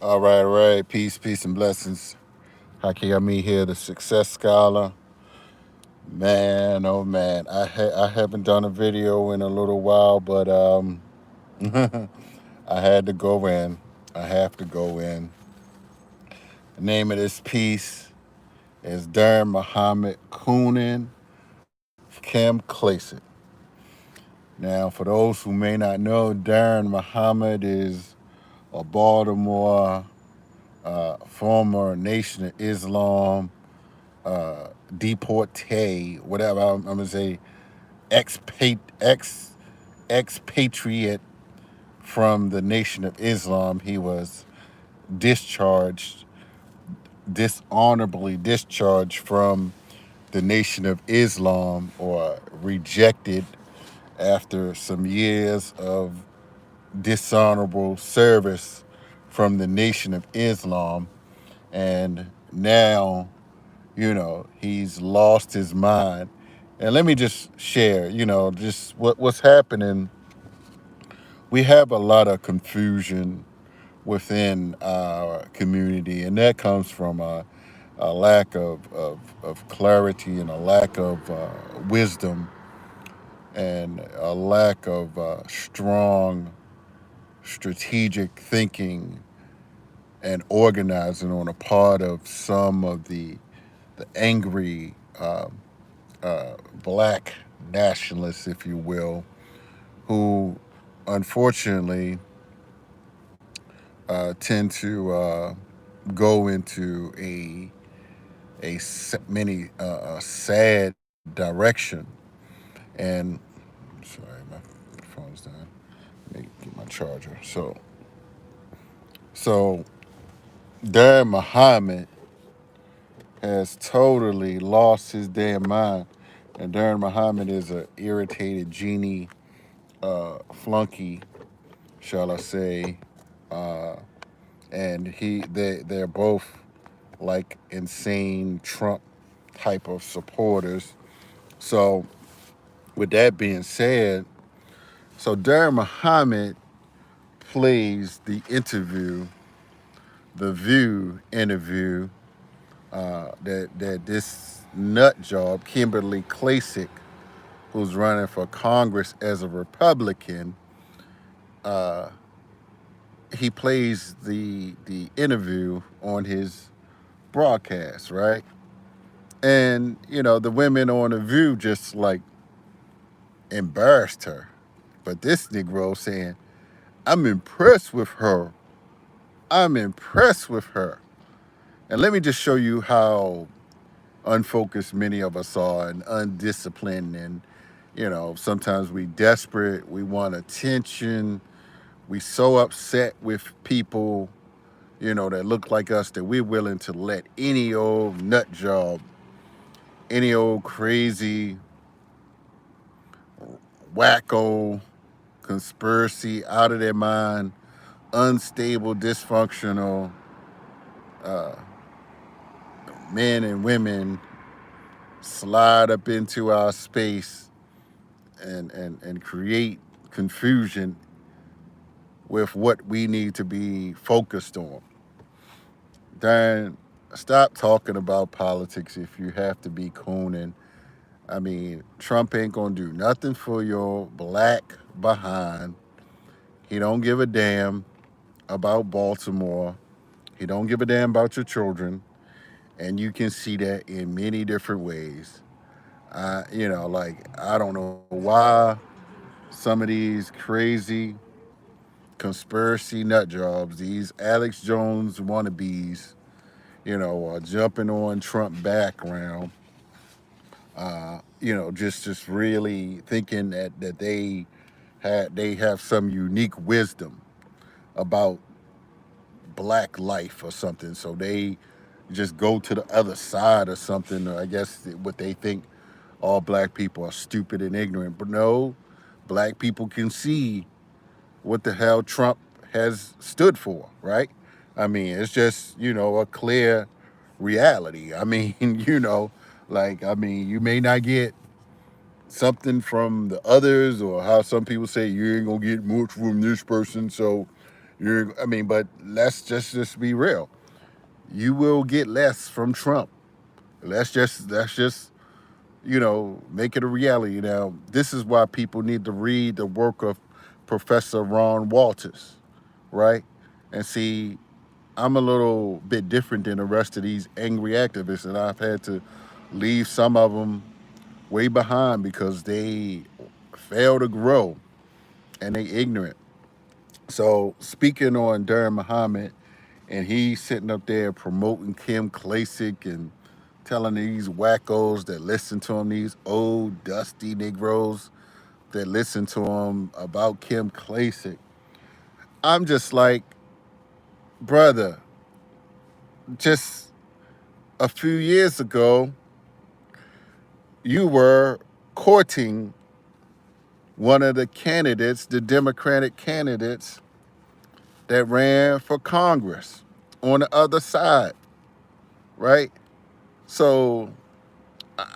All right. Peace, and blessings. Hakiyami here, the success scholar. Man, oh man, I haven't done a video in a little while, but I had to go in. I have to go in. The name of this piece is Daren Muhammad Coonan Kim Klacik. Now, for those who may not know, Daren Muhammad is a Baltimore former Nation of Islam deportee, whatever I'm gonna say, ex expatriate from the Nation of Islam. He was discharged, dishonorably discharged from the Nation of Islam, or rejected after some years of dishonorable service from the Nation of Islam, and now he's lost his mind. And let me just share, just what's happening. We have a lot of confusion within our community, and that comes from a lack of clarity, and a lack of wisdom, and a lack of strong strategic thinking and organizing on a part of some of the angry black nationalists, if you will, who unfortunately tend to go into many a sad direction. And sorry, my phone's down. Let me get my charger. So Daren Muhammad has totally lost his damn mind, and Daren Muhammad is a irritated genie flunky, shall I say, uh, and they're both like insane Trump type of supporters. So with that being said, so Daren Muhammad plays the View interview that this nut job Kimberly Klacik, who's running for Congress as a Republican, uh, he plays the interview on his broadcast, right? And the women on the View just like embarrassed her, but this Negro saying, "I'm impressed with her. I'm impressed with her." And let me just show you how unfocused many of us are, and undisciplined, and sometimes we desperate, we want attention, we so upset with people that look like us, that we're willing to let any old nut job, any old crazy, wacko, conspiracy, out of their mind, unstable, dysfunctional uh, men and women slide up into our space and create confusion with what we need to be focused on. Darren, stop talking about politics if you have to be cooning. I mean, Trump ain't gonna do nothing for your black behind. He don't give a damn about Baltimore. He don't give a damn about your children, and you can see that in many different ways. Like, I don't know why some of these crazy conspiracy nut jobs, these Alex Jones wannabes, are jumping on Trump background. Just really thinking that they have some unique wisdom about black life or something. So they just go to the other side or something. Or I guess what they think, all black people are stupid and ignorant. But no, black people can see what the hell Trump has stood for, right? I mean, it's just, a clear reality. I mean, you may not get something from the others, or how some people say you ain't gonna get much from this person. So I mean, but let's just be real. You will get less from Trump. Let's just make it a reality. Now, this is why people need to read the work of Professor Ron Walters, right? And see, I'm a little bit different than the rest of these angry activists, and I've had to leave some of them way behind because they fail to grow and they ignorant. So speaking on Daren Muhammad, and he's sitting up there promoting Kim Klacik and telling these wackos that listen to him, these old dusty Negroes that listen to him about Kim Klacik. I'm just like, brother, just a few years ago, you were courting one of the candidates, the Democratic candidates that ran for Congress on the other side, right? So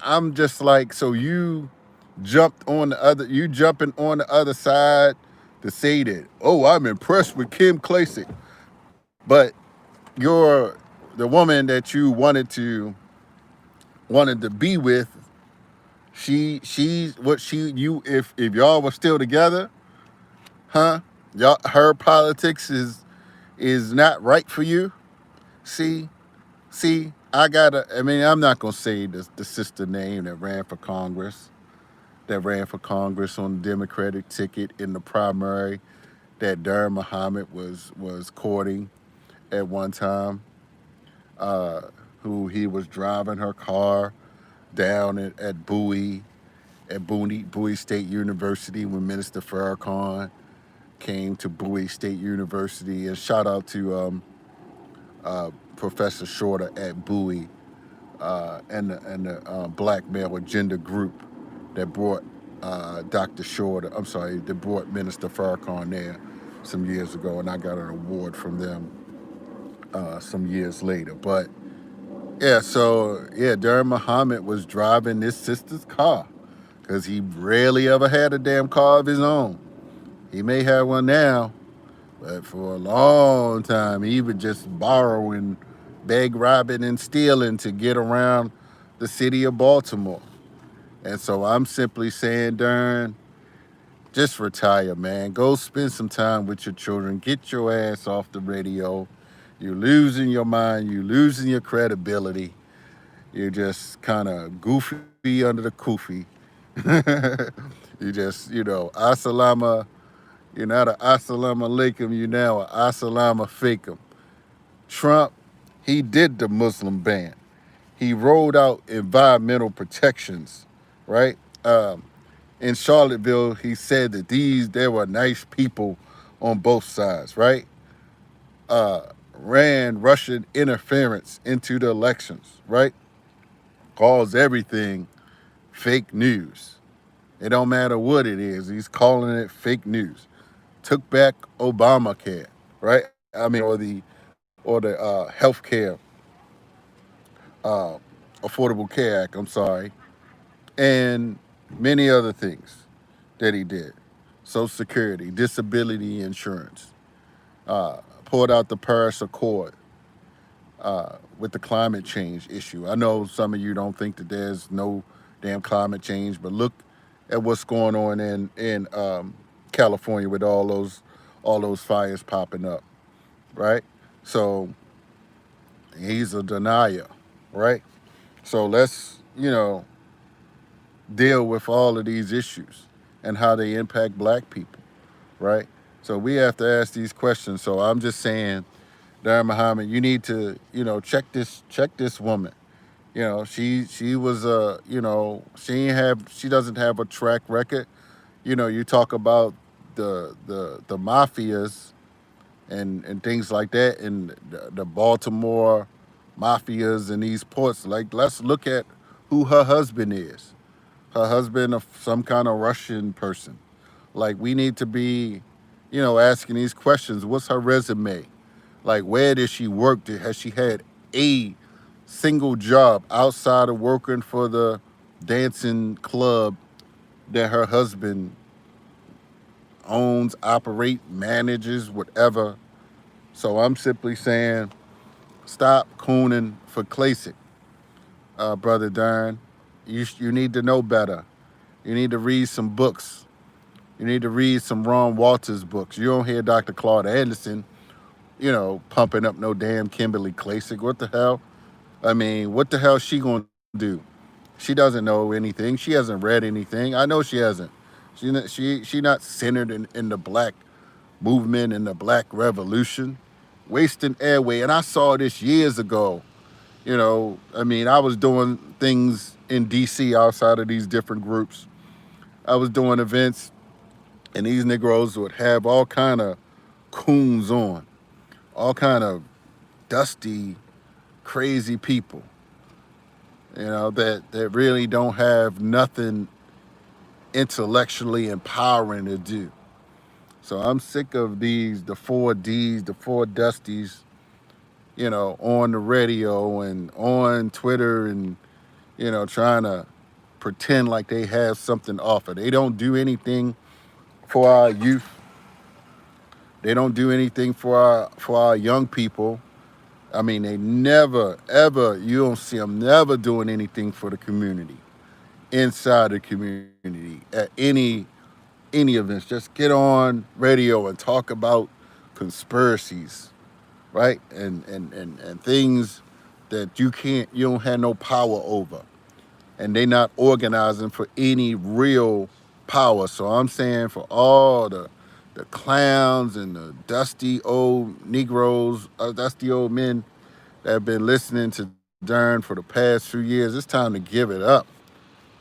I'm just like, so you jumping on the other side to say that, oh, I'm impressed with Kim Klacik, but you're the woman that you wanted to be with. She's what she you if y'all were still together, huh? Y'all her politics is not right for you. See, I mean, I'm not gonna say the sister name that ran for Congress on the Democratic ticket in the primary that Daren Muhammad was courting at one time. Uh, who he was driving her car down at Bowie State University when Minister Farrakhan came to Bowie State University. And shout out to Professor Shorter at Bowie and the black male agenda group that brought Dr. Shorter. I'm sorry, that brought Minister Farrakhan there some years ago, and I got an award from them some years later. But yeah, so yeah, Daren Muhammad was driving this sister's car because he rarely ever had a damn car of his own. He may have one now, but for a long time, he would just borrow and beg, robbing, and stealing to get around the city of Baltimore. And so I'm simply saying, Darn, just retire, man. Go spend some time with your children. Get your ass off the radio. You're losing your mind. You're losing your credibility. You're just kind of goofy under the koofy. You just, Asalama, you're not a Assalamu alaikum, you now a Assalamu fakum. Trump, he did the Muslim ban. He rolled out environmental protections, right? In Charlottesville, he said that there were nice people on both sides, right? Ran Russian interference into the elections, right? Calls everything fake news. It don't matter what it is. He's calling it fake news. Took back Obamacare, right? I mean, or the healthcare uh, Affordable Care Act. I'm sorry, and many other things that he did. Social Security, disability insurance, pulled out the Paris Accord with the climate change issue. I know some of you don't think that there's no damn climate change, but look at what's going on in California with all those fires popping up, right? So he's a denier, right? So let's deal with all of these issues and how they impact black people, right? So we have to ask these questions. So I'm just saying, Darren Muhammad, you need to, check this woman. She was she doesn't have a track record. You talk about the mafias and things like that, and the Baltimore mafias and these ports. Like, let's look at who her husband is. Her husband, some kind of Russian person. Like, we need to be, asking these questions. What's her resume? Like, where did she work? Has she had a single job outside of working for the dancing club that her husband owns, operate, manages, whatever? So I'm simply saying, stop cooning for Klacik, brother Daren. You need to know better. You need to read some books. You need to read some Ron Walters books. You don't hear Dr. Claude Anderson, pumping up no damn Kimberly Klacik. What the hell? I mean, what the hell she gonna do? She doesn't know anything. She hasn't read anything. I know she hasn't. She not centered in the black movement and the black revolution. Wasting airway. And I saw this years ago. I mean, I was doing things in DC outside of these different groups. I was doing events, and these Negroes would have all kind of coons on, all kind of dusty, crazy people, that really don't have nothing intellectually empowering to do. So I'm sick of the four D's, the four Dusties, on the radio and on Twitter and, trying to pretend like they have something to offer. They don't do anything for our youth. They don't do anything for our young people. I mean, they never, ever, you don't see them never doing anything for the community, inside the community, at any events. Just get on radio and talk about conspiracies, right? And things that you don't have no power over. And they not organizing for any real power. So I'm saying for all the clowns and the dusty old Negroes, dusty old men that have been listening to Dern for the past few years, it's time to give it up.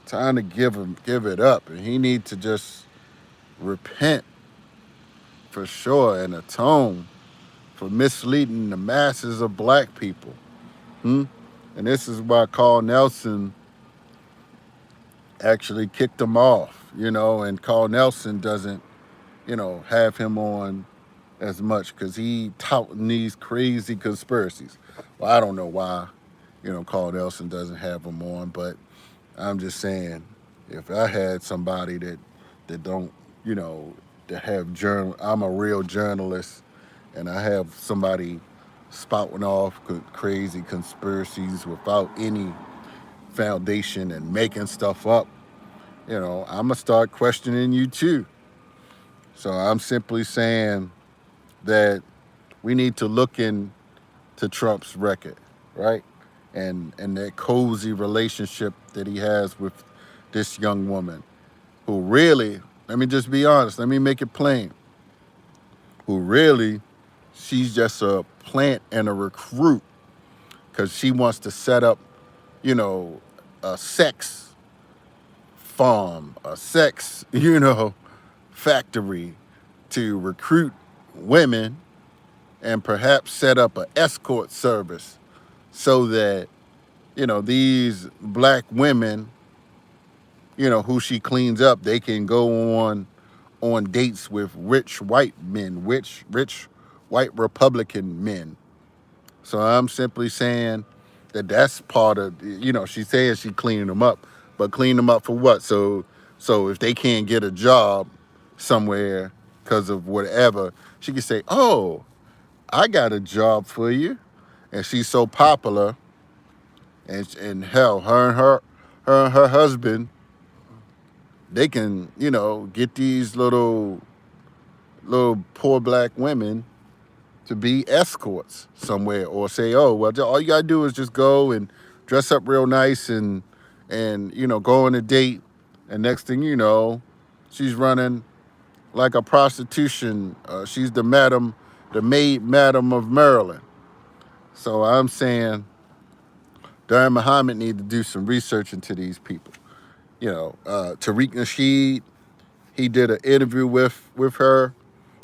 Time to give it up. And he needs to just repent for sure and atone for misleading the masses of black people. Hmm? And this is why Carl Nelson actually kicked him off, and Carl Nelson doesn't, have him on as much because he touting these crazy conspiracies. Well, I don't know why, Carl Nelson doesn't have him on, but I'm just saying, if I had somebody that don't, you know, that have I'm a real journalist, and I have somebody spouting off crazy conspiracies without any foundation and making stuff up. I'm gonna start questioning you too. So I'm simply saying that we need to look into Trump's record, right? And that cozy relationship that he has with this young woman who really, let me just be honest, let me make it plain, who really, she's just a plant and a recruit because she wants to set up, a sex farm, a sex, factory to recruit women and perhaps set up an escort service so that, these black women, who she cleans up, they can go on dates with rich white men, rich white Republican men. So I'm simply saying that that's part of, she says she cleaning them up, but clean them up for what? So if they can't get a job somewhere because of whatever, she can say, "Oh, I got a job for you," and she's so popular, and hell, her and her husband, they can, get these little poor black women to be escorts somewhere, or say, "Oh, well, all you gotta do is just go and dress up real nice and go on a date," and next thing you know, she's running like a prostitution. She's the maid madam of Maryland. So I'm saying Daren Muhammad need to do some research into these people. Tariq Nasheed, he did an interview with her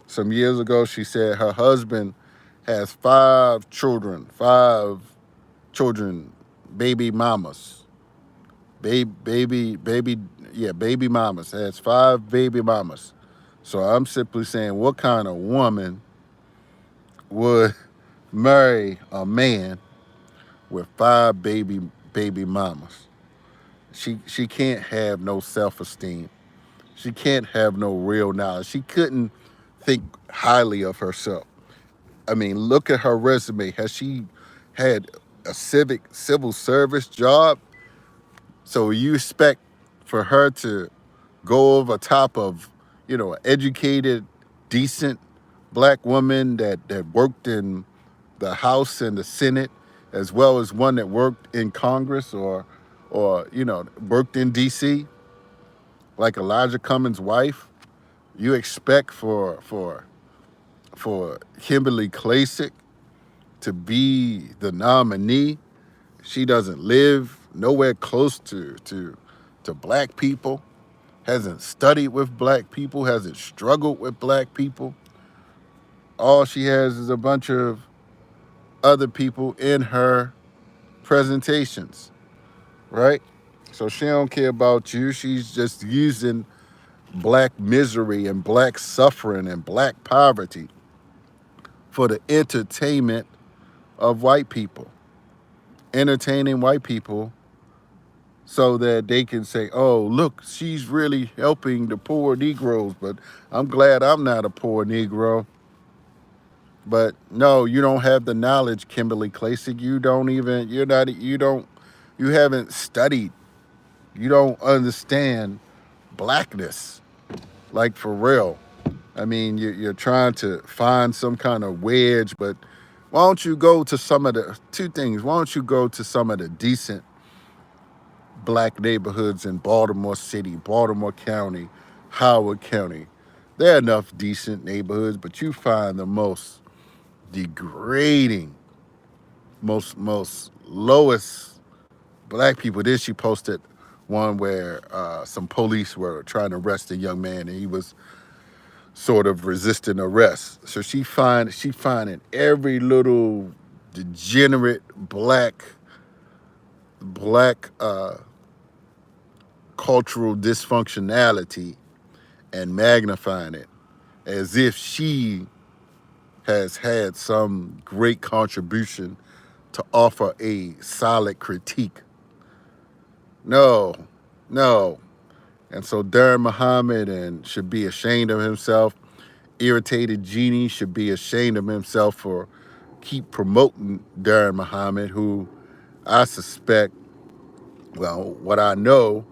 some years ago. She said her husband has five children, baby mamas, baby mamas. Has five baby mamas. So I'm simply saying, what kind of woman would marry a man with five baby mamas? She can't have no self-esteem. She can't have no real knowledge. She couldn't think highly of herself. I mean, look at her resume. Has she had a civil service job? So you expect for her to go over top of, an educated, decent black woman that worked in the House and the Senate, as well as one that worked in Congress or worked in D.C., like Elijah Cummings' wife? You expect for Kimberly Klacik to be the nominee? She doesn't live nowhere close to black people, hasn't studied with black people, hasn't struggled with black people. All she has is a bunch of other people in her presentations, right? So she don't care about you. She's just using black misery and black suffering and black poverty for the entertainment of white people, entertaining white people so that they can say, oh, look, she's really helping the poor Negroes, but I'm glad I'm not a poor Negro. But no, you don't have the knowledge, Kimberly Klacik. You haven't studied. You don't understand blackness, like for real. I mean, you're trying to find some kind of wedge, but why don't you go to some of the two things? Why don't you go to some of the decent black neighborhoods in Baltimore City, Baltimore County, Howard County? There are enough decent neighborhoods, but you find the most degrading, most lowest black people. Then she posted one where some police were trying to arrest a young man, and he was sort of resisting arrest. So she finding every little degenerate black cultural dysfunctionality and magnifying it as if she has had some great contribution to offer a solid critique. No, no. And so Daren Muhammad should be ashamed of himself. Irritated Genie should be ashamed of himself for keep promoting Daren Muhammad, who I suspect, well, what I know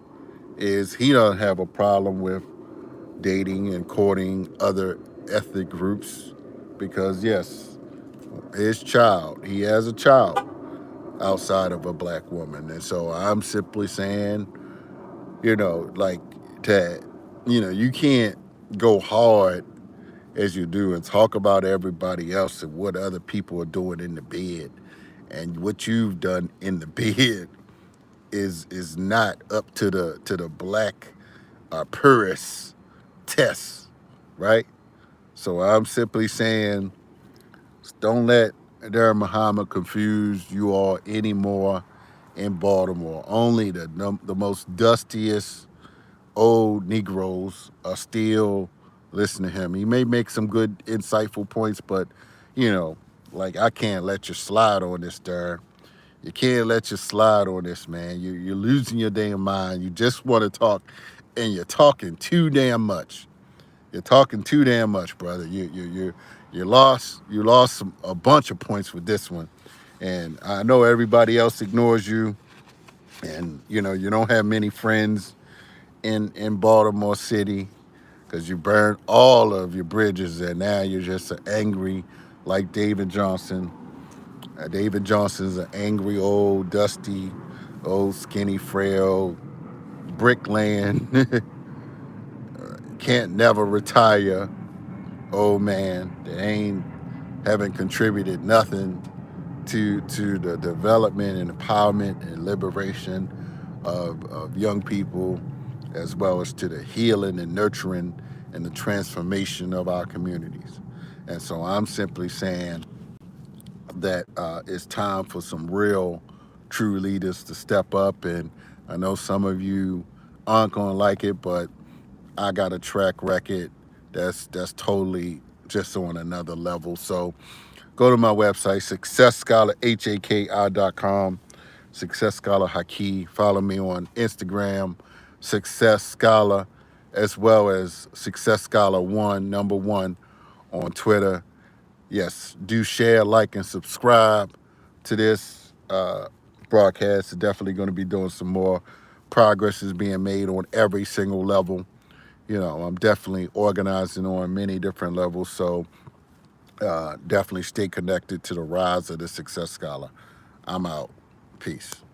is he doesn't have a problem with dating and courting other ethnic groups because, yes, he has a child outside of a black woman. And so I'm simply saying, like that, you can't go hard as you do and talk about everybody else and what other people are doing in the bed, and what you've done in the bed is not up to the black purist test, right? So I'm simply saying, don't let Daren Muhammad confuse you all anymore in Baltimore. Only the most dustiest old Negroes are still listening to him. He may make some good, insightful points, but, like I can't let you slide on this, Daren. You can't let you slide on this, man. You're losing your damn mind. You just want to talk, and you're talking too damn much. You're talking too damn much, brother. You lost a bunch of points with this one, and I know everybody else ignores you, and you don't have many friends in Baltimore City because you burned all of your bridges, and now you're just angry like David Johnson. David Johnson's an angry old dusty, old skinny frail bricklaying can't never retire old man that haven't contributed nothing to the development and empowerment and liberation of young people, as well as to the healing and nurturing and the transformation of our communities. And so I'm simply saying that it's time for some real, true leaders to step up. And I know some of you aren't going to like it, but I got a track record that's totally just on another level. So go to my website, successscholarhaki.com, Success Scholar Haki. Follow me on Instagram, Success Scholar, as well as Success Scholar 1, number 1 on Twitter. yes, do share, like, and subscribe to this broadcast. Definitely going to be doing some more. Progress is being made on every single level. I'm definitely organizing on many different levels. So definitely stay connected to the rise of the Success Scholar. I'm out. Peace.